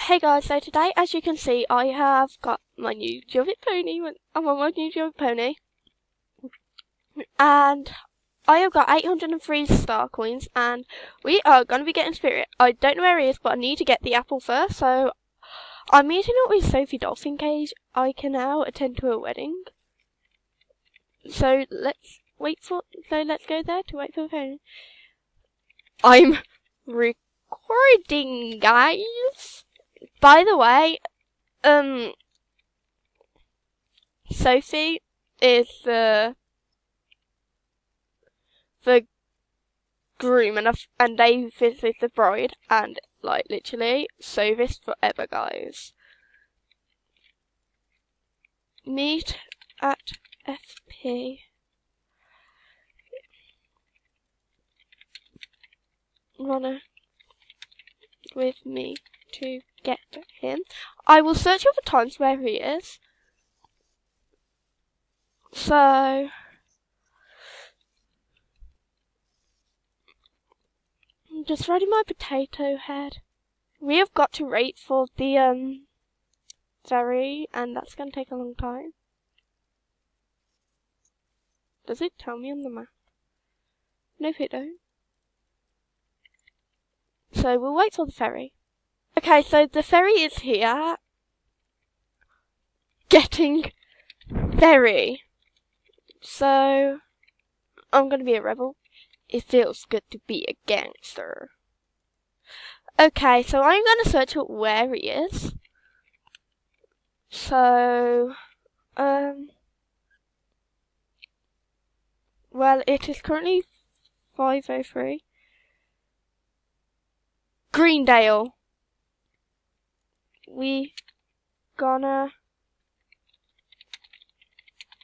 Hey guys, so today, as you can see, I have got my new Jovit pony. I'm on my new Jovit pony. And I have got 803 star coins, and we are going to be getting Spirit. I don't know where he is, but I need to get the apple first, so I'm meeting up with Sophie Dolphin Cage. I can now attend to a wedding. So let's go there to wait for the phone. I'm recording, guys. By the way, Sophie is the groom, and Davis is the bride, and like literally, Sophie's forever, guys. Meet at FP. Wanna with me to get him? I will search over times where he is. So I'm just ready my potato head. We have got to wait for the ferry, and that's gonna take a long time. Does it tell me on the map? No, it don't. So we'll wait for the ferry. Okay, so the ferry is here. Getting ferry. So I'm gonna be a rebel. It feels good to be a gangster. Okay, so I'm gonna search out where he is. So well, it is currently 5:03. Greendale. We gonna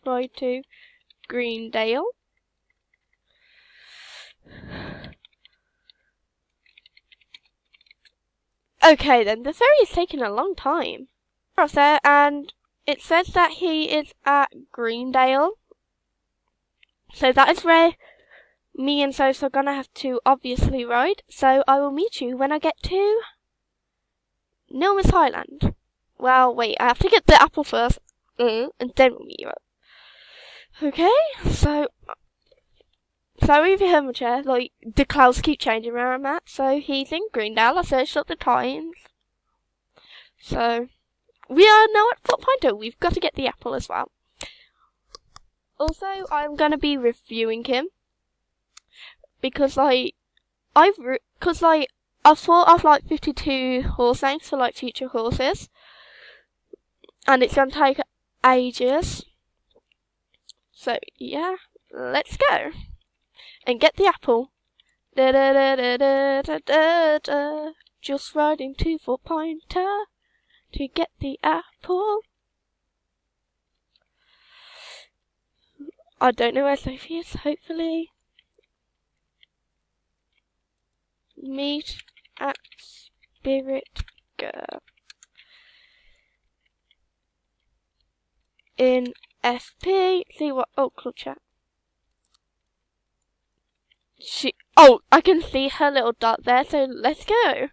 ride to Greendale. Okay then, the ferry is taking a long time. Across there, and it says that he is at Greendale. So that is where me and Sophie are gonna have to obviously ride. So I will meet you when I get to Nilmas Highland. Well, wait, I have to get the apple first, and then we'll meet you up. Okay, so sorry if you heard my chair, like, the clouds keep changing where I'm at. So he's in Greendale. I searched up the times. So we are now at Fort Pinto. We've got to get the apple as well. Also, I'm gonna be reviewing him because I've thought of like 52 horse names for like future horses, and it's gonna take ages. So yeah, let's go and get the apple. Da da da da da da da da. Just riding to Fort Pinto to get the apple. I don't know where Sophie is. Hopefully, meet at Spirit Girl in FP. See what? Oh, club chat. I can see her little dot there. So let's go.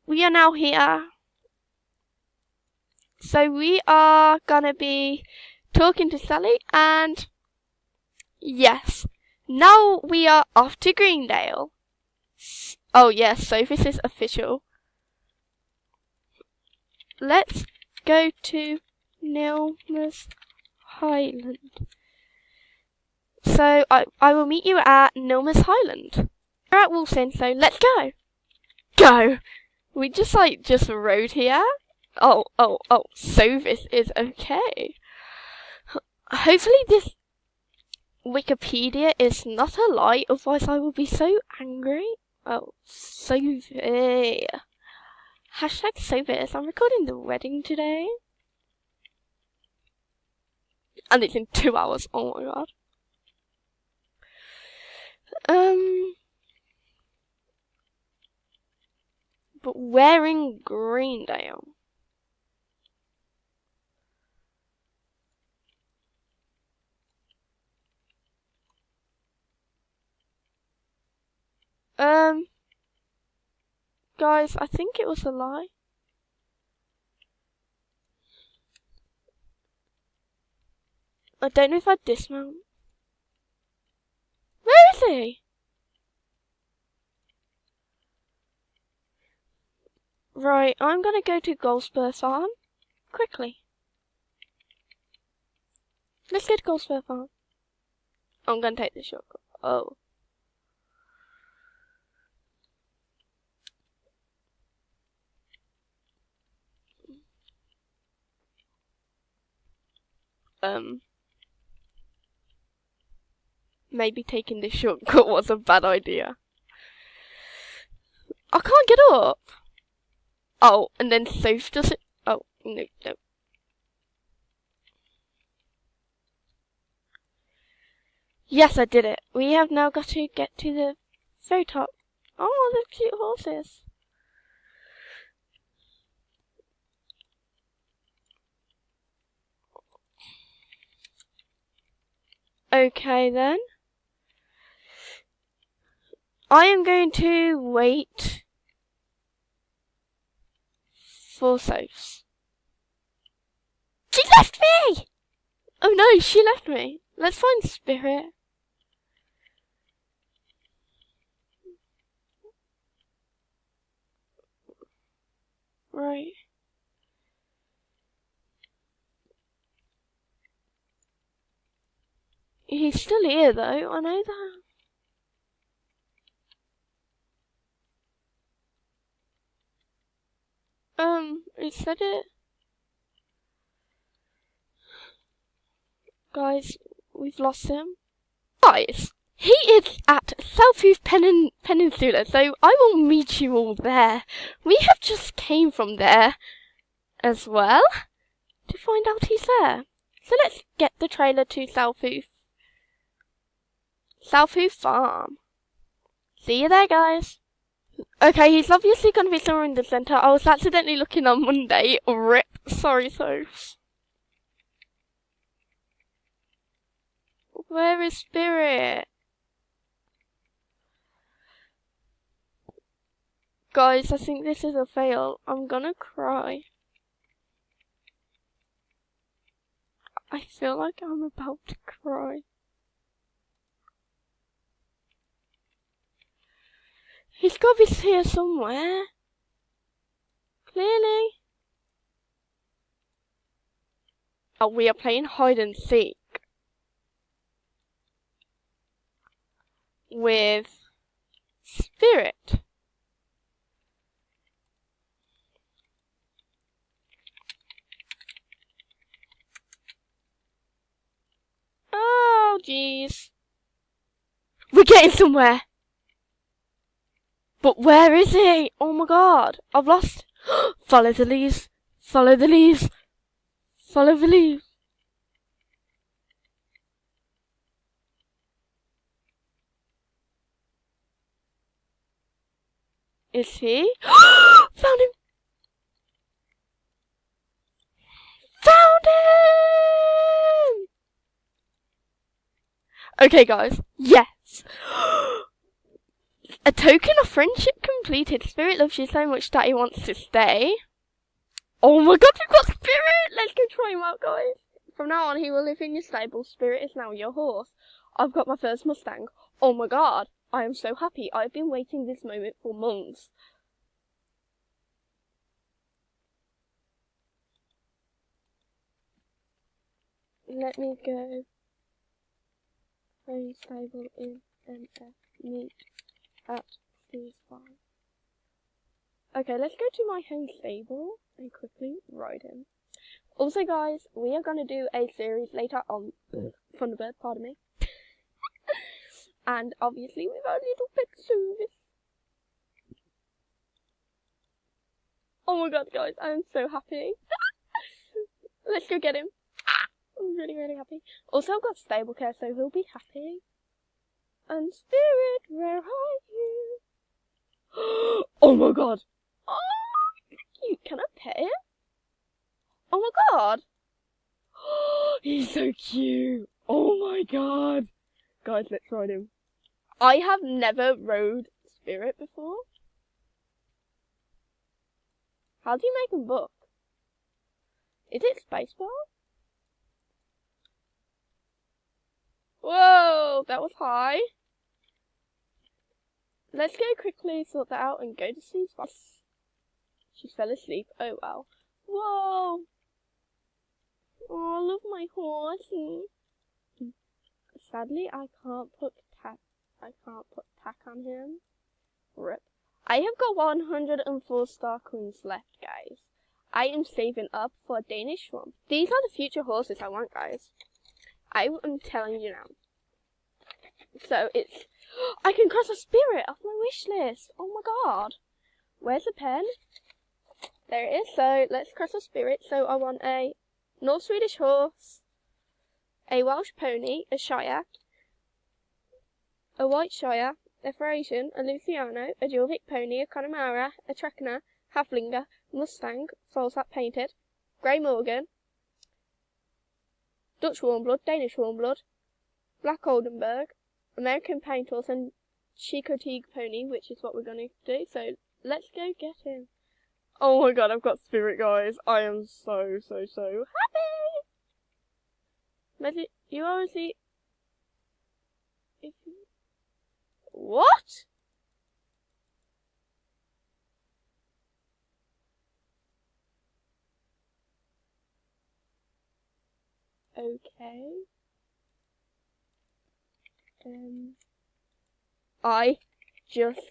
We are now here. So we are gonna be talking to Sally, and yes, now we are off to Greendale. Oh yes, so this is official. Let's go to Nilmas Highland. So I will meet you at Nilmas Highland. We're at Wolfson, so let's go. Go! We just rode here. Oh, so this is okay. Hopefully this Wikipedia is not a lie, otherwise I will be so angry. Oh, Sophie. Hashtag Sophie. I'm recording the wedding today. And it's in 2 hours. Oh my god. But we're in Greendale. Guys, I think it was a lie. I don't know if I'd dismount. Where is he? Right, I'm gonna go to Goldspur Farm. Quickly. Let's go to Goldspur Farm. I'm gonna take this shortcut. Oh. Maybe taking this shortcut was a bad idea. I can't get up. Oh, and then Soph does it. Oh, no. Yes, I did it. We have now got to get to the very top. Oh, the cute horses. Okay then. I am going to wait for Sophs. She left me! Oh no, she left me. Let's find Spirit. Right. He's still here though, I know that. It said it. Guys, we've lost him. Guys, he is at South Peninsula, so I will meet you all there. We have just came from there as well to find out he's there. So let's get the trailer to South Farm. See you there, guys. Okay, he's obviously going to be somewhere in the centre. I was accidentally looking on Monday. Rip. Sorry, Sophs. Where is Spirit? Guys, I think this is a fail. I'm gonna cry. I feel like I'm about to cry. He's got to be here somewhere. Clearly. Oh, we are playing hide and seek. With Spirit. Oh, jeez. We're getting somewhere. But where is he? Oh my god. I've lost. Follow the leaves. Follow the leaves. Follow the leaves. Is he? Found him! Found him! Okay, guys. Yes. A token of friendship completed. Spirit loves you so much that he wants to stay. Oh my god, we've got Spirit! Let's go try him out, guys. From now on, he will live in your stable. Spirit is now your horse. I've got my first Mustang. Oh my god. I am so happy. I've been waiting this moment for months. Let me go. Home stable in NF. Meet at Steve's farm. Okay, let's go to my home stable and quickly ride him. Also, guys, we are going to do a series later on Thunderbird, pardon me. And obviously with our little pet service. Oh my god, guys, I am so happy. Let's go get him. I'm really, really happy. Also, I've got stable care, so he'll be happy. And Spirit, where are you? Oh my god. Oh, cute. Can I pet him? Oh my god. He's so cute. Oh my god. Guys, let's ride him. I have never rode Spirit before. How do you make a book? Is it Spacebar? Whoa, that was high. Let's go quickly sort that out and go to sleep. She fell asleep. Oh wow. Whoa. Oh, I love my horsey. Sadly, I can't put tack on him. Rip. I have got 104 star coins left, guys. I am saving up for a Danish swamp. These are the future horses I want, guys. I am telling you now. So it's... I can cross a spirit off my wish list. Oh my god. Where's the pen? There it is. So let's cross a spirit. So I want a North Swedish horse, a Welsh pony, a Shire, a White Shire, a Frisian, a Luciano, a Jorvik pony, a Connemara, a Trekner, Haflinger, Mustang, Folsat painted, Grey Morgan, Dutch Warmblood, Danish Warmblood, Black Oldenburg, American Paint Horse, and Chicoteague pony, which is what we're going to do. So let's go get him. Oh my god, I've got spirit, guys. I am so happy. But you obviously... What? Okay. I just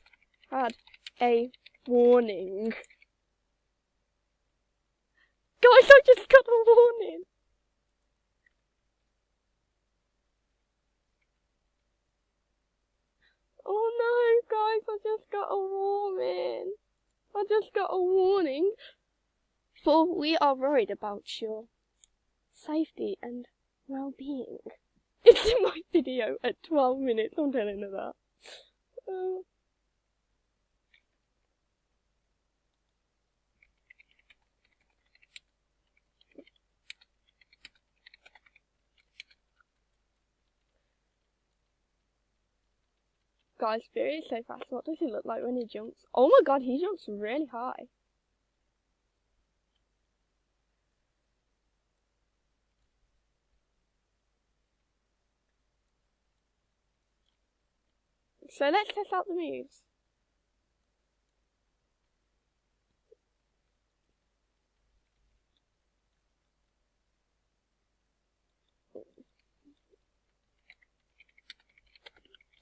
had a warning. Guys, I just got a warning. Oh no, guys, I just got a warning. I just got a warning. For we are worried about your safety and well-being. It's in my video at 12 minutes, I'm telling her that. Guys, Spirit is so fast. What does he look like when he jumps? Oh my god, he jumps really high. So let's test out the moves.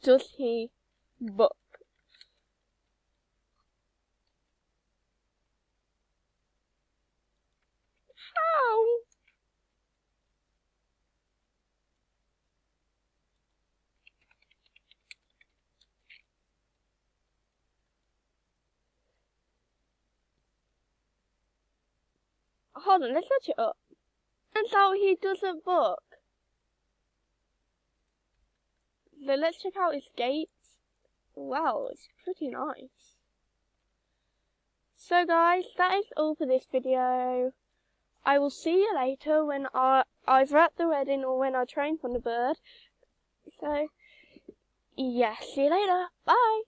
Does he book? How? Hold on, let's search it up. Turns out he doesn't book. So let's check out his gates. Wow, it's pretty nice. So guys, that is all for this video. I will see you later when either at the wedding or when I train from the bird. So, yeah, see you later. Bye.